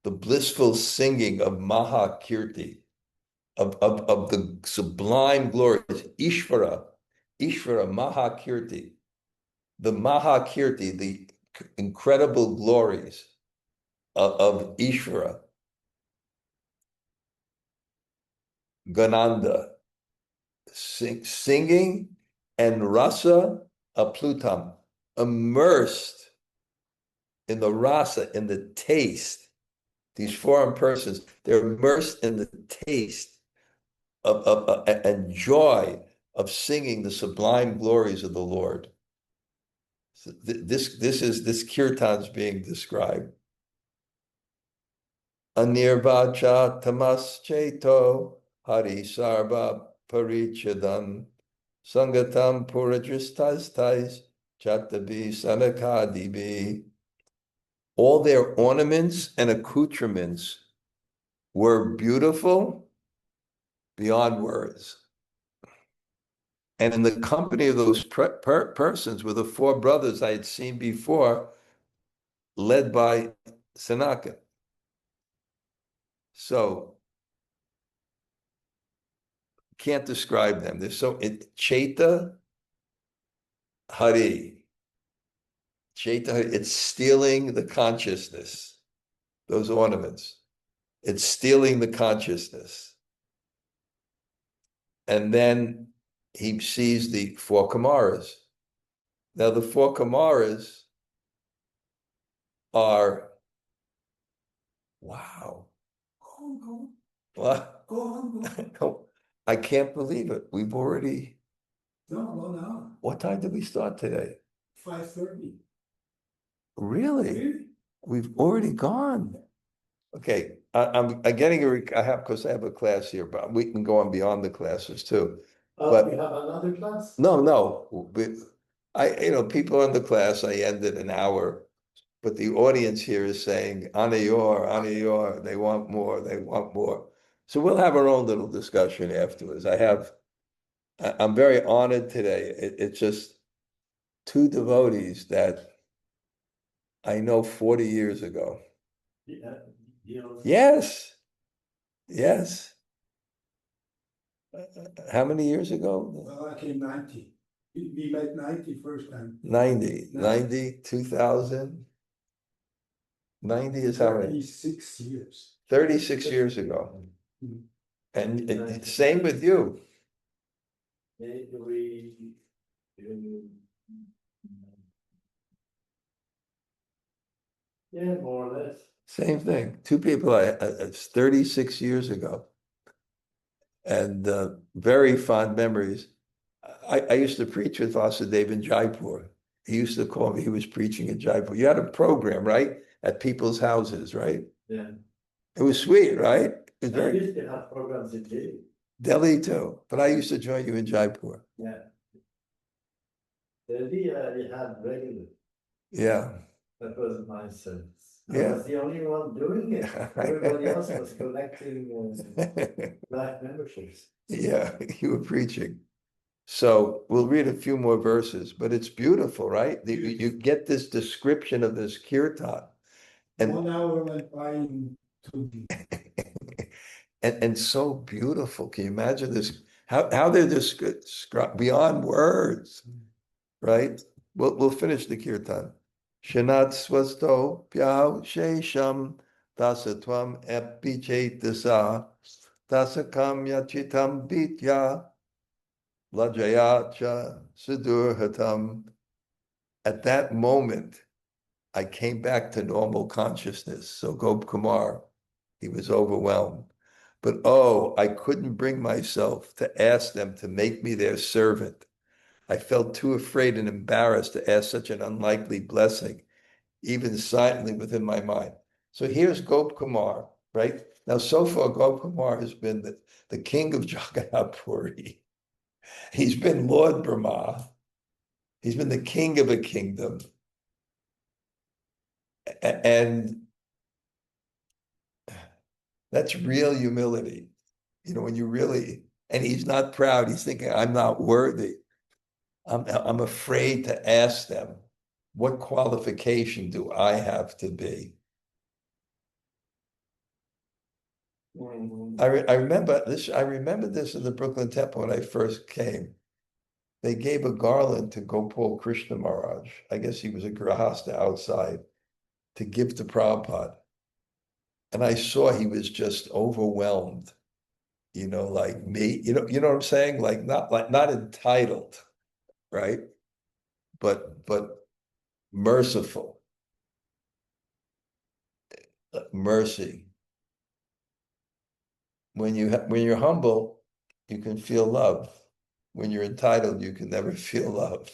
the blissful singing of mahakirti, of the sublime glories, Ishvara, mahakirti, the mahakirti, the incredible glories of Ishvara, gananda, singing, and rasa aplutam, immersed in the rasa, in the taste. These foreign persons, they're immersed in the taste of and joy of singing the sublime glories of the Lord. So this kirtan's being described. Anirvacha tamas cheto hari sarva parichadan sangatam puradristastais chatabi sanakadibi. All their ornaments and accoutrements were beautiful beyond words. And in the company of those persons were the four brothers I had seen before, led by Sanaka. So, can't describe them. They're so, Chaita Hari. Chaita Hari, it's stealing the consciousness, those ornaments. It's stealing the consciousness. And then he sees the four Kumaras. Now, the four Kumaras are, wow. What? I can't believe it. We've already. No. What time did we start today? 5:30. Really? We've already gone. Okay, I'm getting I have, because I have a class here, but we can go on beyond the classes too. But we have another class? No. People in the class, I ended an hour, but the audience here is saying, Anayor, they want more. So we'll have our own little discussion afterwards. I'm very honored today. It's just two devotees that I know 40 years ago. Yeah. Yes. How many years ago? Well, I came 90. We met 90 first time. 90, 2000. 90 is how many? 36 years. 36 years ago. Mhm. And same with you. Yeah, more or less. Same thing. Two people, it's 36 years ago. And very fond memories. I used to preach with Vasudeva in Jaipur. He used to call me, he was preaching in Jaipur. You had a program, right? At people's houses, right? Yeah. It was sweet, right? It was I used to have programs in Delhi. Delhi too, but I used to join you in Jaipur. Yeah. Delhi, we had regular. Yeah. That was my sense. I Yeah. was the only one doing it. Everybody else was collecting black memberships. Yeah, you were preaching. So we'll read a few more verses, but it's beautiful, right? You get this description of this kirtan. And 1 hour went by in 2 and so beautiful. Can you imagine this? How they're described beyond words, right? We'll finish the kirtan. Shanat swasto pyau shesham dasatvam epichetasa dasakam yachitam bitya lajayacha sudurhatam. At that moment, I came back to normal consciousness. So Gop Kumar, he was overwhelmed. But I couldn't bring myself to ask them to make me their servant. I felt too afraid and embarrassed to ask such an unlikely blessing, even silently within my mind. So here's Gop Kumar, right? Now, so far, Gop Kumar has been the king of Jagannath Puri. He's been Lord Brahma. He's been the king of a kingdom. And that's real humility. When you really, and he's not proud. He's thinking, I'm not worthy. I'm afraid to ask them. what qualification do I have to be? I remember this. I remember this in the Brooklyn Temple when I first came. They gave a garland to Gopal Krishna Maharaj. I guess he was a grahasta outside, to give to Prabhupada. And I saw he was just overwhelmed, like me, you know what I'm saying? Not entitled, right? But merciful, mercy. When you're humble, you can feel love. When you're entitled, you can never feel love.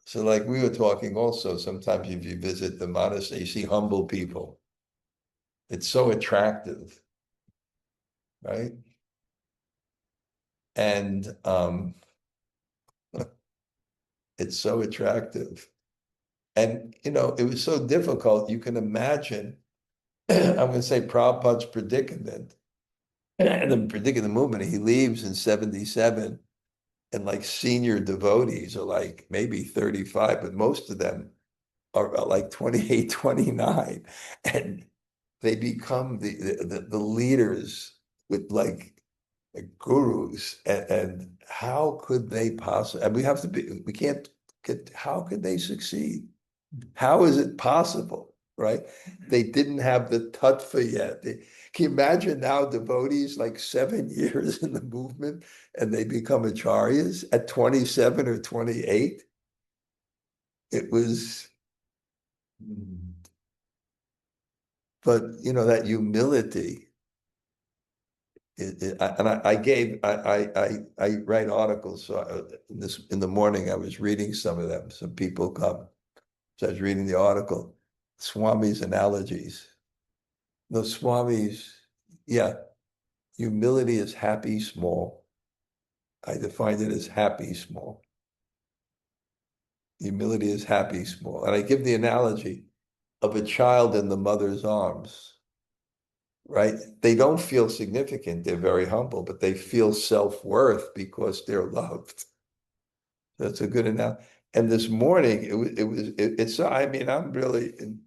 So like we were talking also, sometimes if you visit the monastery, you see humble people. It's so attractive, right? And it's so attractive. And, it was so difficult. You can imagine, I'm going to say Prabhupada's predicament. And the predicament movement, he leaves in 77, and like senior devotees are like maybe 35, but most of them are like 28, 29. And they become the leaders with like gurus. And how could they possibly, and we can't get, how could they succeed? How is it possible, right? They didn't have the tattva yet. Can you imagine now devotees like 7 years in the movement and they become acharyas at 27 or 28? It was, but that humility. I write articles. So in the morning I was reading some of them. Some people come. So I was reading the article, Swami's analogies. No, Swami's, yeah, humility is happy small. I defined it as happy small. Humility is happy small. And I give the analogy of a child in the mother's arms, right? They don't feel significant. They're very humble, but they feel self-worth because they're loved. That's a good analogy. And this morning, it's, I mean, I'm really in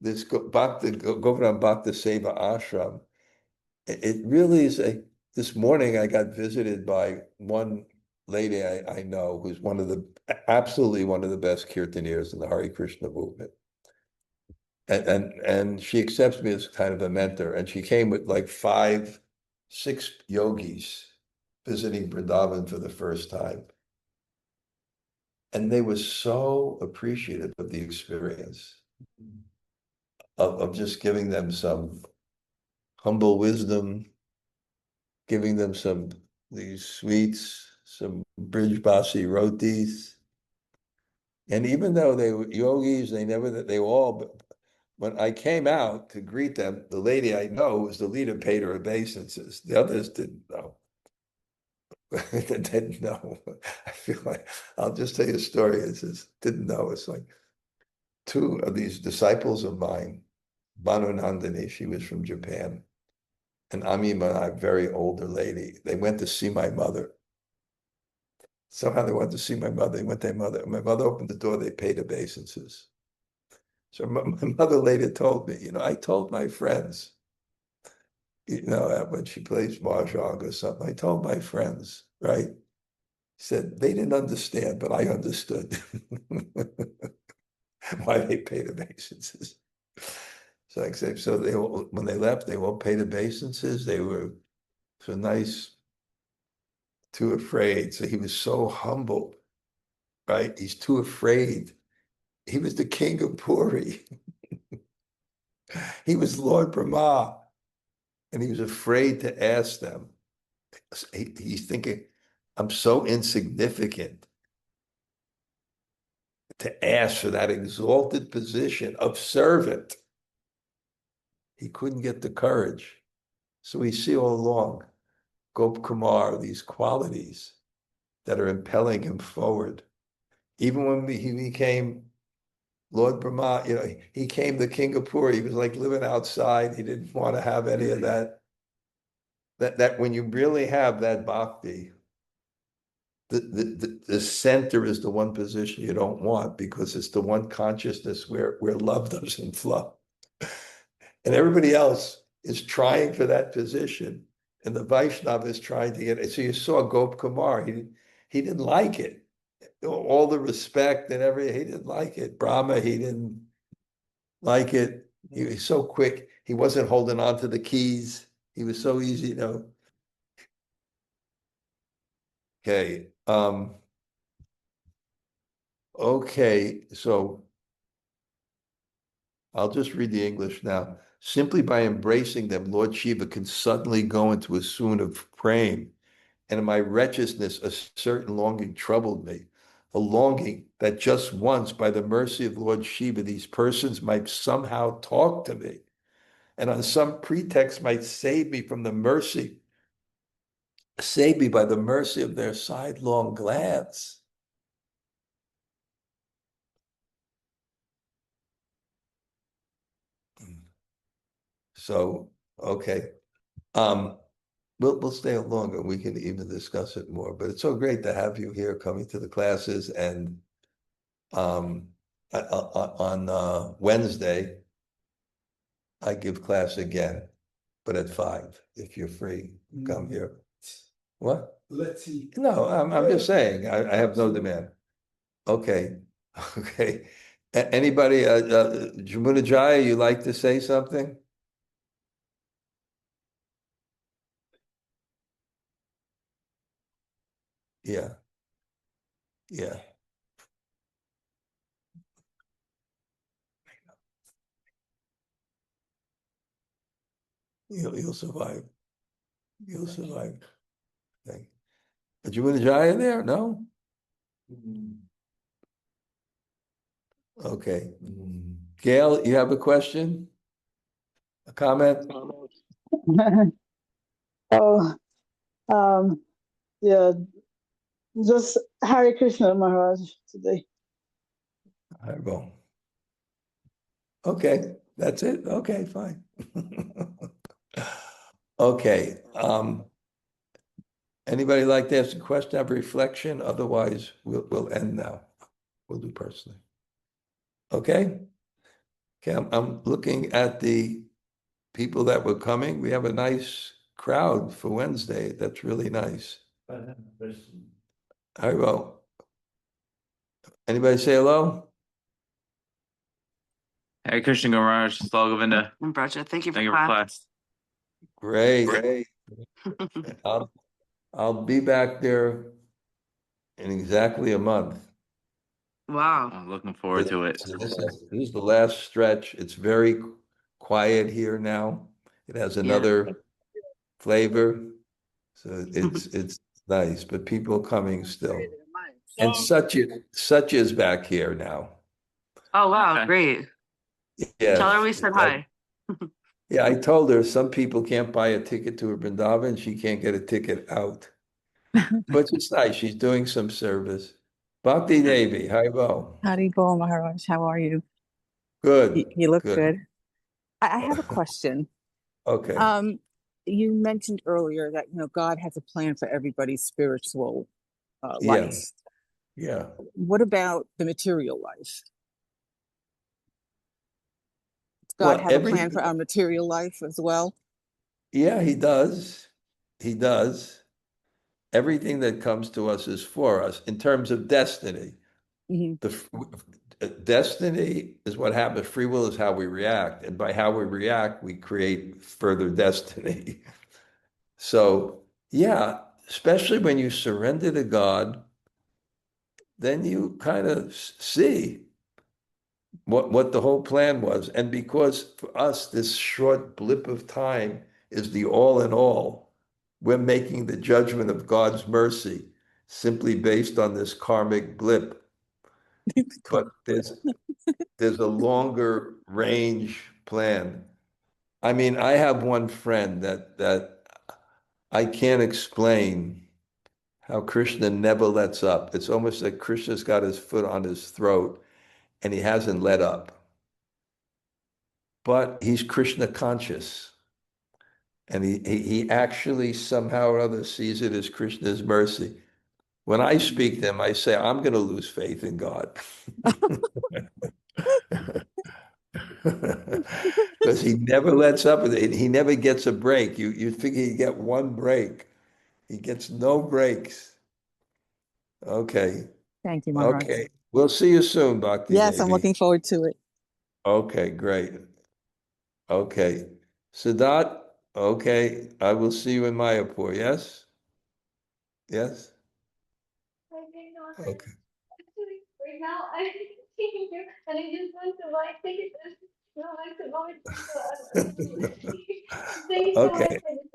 this Govardhan Bhakta Seva ashram. It really is this morning I got visited by one lady I know who's absolutely one of the best kirtaniers in the Hare Krishna movement. And she accepts me as kind of a mentor. And she came with like 5, 6 yogis visiting Vrindavan for the first time. And they were so appreciative of the experience of just giving them some humble wisdom, giving them these sweets, some brijbasi rotis. And even though they were yogis, when I came out to greet them, the lady I know was the leader paid her obeisances. The others didn't know. They didn't know. I feel like, I'll just tell you a story. It says, didn't know. It's like 2 of these disciples of mine, Banu Nandini, she was from Japan, and Amima, a very older lady, they went to see my mother. Somehow they went to see my mother. They went to their mother. My mother opened the door. They paid obeisances. So my mother later told me, I told my friends, when she plays mahjong or something, I told my friends, right? Said they didn't understand, but I understood why they paid obeisances. So I said, so when they left, they all paid obeisances. They were so nice, too afraid. So he was so humble, right? He's too afraid. He was the king of Puri. He was Lord Brahma, and he was afraid to ask them. He's thinking, I'm so insignificant to ask for that exalted position of servant. He couldn't get the courage. So we see all along, Gop Kumar, these qualities that are impelling him forward. Even when he became Lord Brahma, he came the king of Puri. He was like living outside. He didn't want to have any of that. That when you really have that bhakti, the center is the one position you don't want, because it's the one consciousness where love doesn't flow. And everybody else is trying for that position. And the Vaishnava is trying to get it. So you saw Gop Kumar, he didn't like it. All the respect and everything, he didn't like it. Brahma, he didn't like it. He was so quick. He wasn't holding on to the keys. He was so easy, you know. Okay. Okay, so I'll just read the English now. Simply by embracing them, Lord Śiva can suddenly go into a swoon of praying. And in my wretchedness, a certain longing troubled me, a longing that just once, by the mercy of Lord Śiva, these persons might somehow talk to me, and on some pretext might save me from the mercy, save me by the mercy of their sidelong glance. So, okay. We'll stay longer. We can even discuss it more, but it's so great to have you here coming to the classes. And on Wednesday, I give class again, but at 5, if you're free, come here. What? Let's see. No, I'm just saying, I have no demand. Okay, okay. Anybody, Jamuna Jaya, you like to say something? Yeah, yeah. You'll survive. You'll survive. Okay. But Jamuna Jaya there? No? Okay. Gail, you have a question? A comment? Oh, yeah, just Hare Krishna Maharaj today. I will. Okay, that's it. Okay, fine. Okay. Anybody like to ask a question, have a reflection? Otherwise, we'll end now. We'll do personally. Okay? Okay, I'm looking at the people that were coming. We have a nice crowd for Wednesday. That's really nice. I will. Anybody say hello? Hare Krishna Maharaj, Srila Govinda. And Bṛhad, thank you for Thank you for class. class. Great. I'll be back there in exactly a month. Wow. I'm looking forward to it. This is the last stretch. It's very quiet here now. It has another flavor. So it's nice, but people coming still. And such is back here now. Oh, wow. Okay. Great. Yes. Tell her we said hi. Yeah, I told her some people can't buy a ticket to her Vrindavan. She can't get a ticket out. But it's nice. She's doing some service. Bhakti Devi, Haribo. Haribo Maharaj, how are you? Good. You look good. good. I have a question. Okay. You mentioned earlier that God has a plan for everybody's spiritual Yeah. life. Yeah. What about the material life? Does God have a plan for our material life as well? Yeah, he does. He does. Everything that comes to us is for us in terms of destiny. Destiny is what happens. Free will is how we react. And by how we react, we create further destiny. So, yeah, especially when you surrender to God, then you kind of see what the whole plan was. And because for us, this short blip of time is the all in all, we're making the judgment of God's mercy simply based on this karmic blip. But there's a longer range plan. I mean, I have one friend that I can't explain how Krishna never lets up. It's almost like Krishna's got his foot on his throat and he hasn't let up. But he's Krishna conscious. And he actually somehow or other sees it as Krishna's mercy. When I speak to them, I say, I'm going to lose faith in God. Because he never lets up with it. He never gets a break. You figure he'd get one break. He gets no breaks. Okay. Thank you, Maharaj. Okay. We'll see you soon, Bhakti Yes, I'm Devi. looking forward to it. Okay, great. Okay. Siddharth, okay. I will see you in Mayapur, yes? Yes? Okay. Actually, right now I'm seeing you, and I just want to buy tickets. And I like to go with Thank you so much Okay. for this.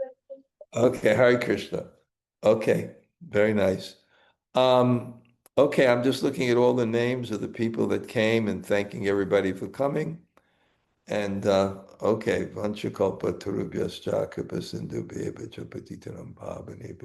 Okay, Hare Krishna. Okay, very nice. Okay, I'm just looking at all the names of the people that came and thanking everybody for coming. And okay, Vanchakalpa Turubhyascha Kripa Sindhu Bheva Patitanam Bhavane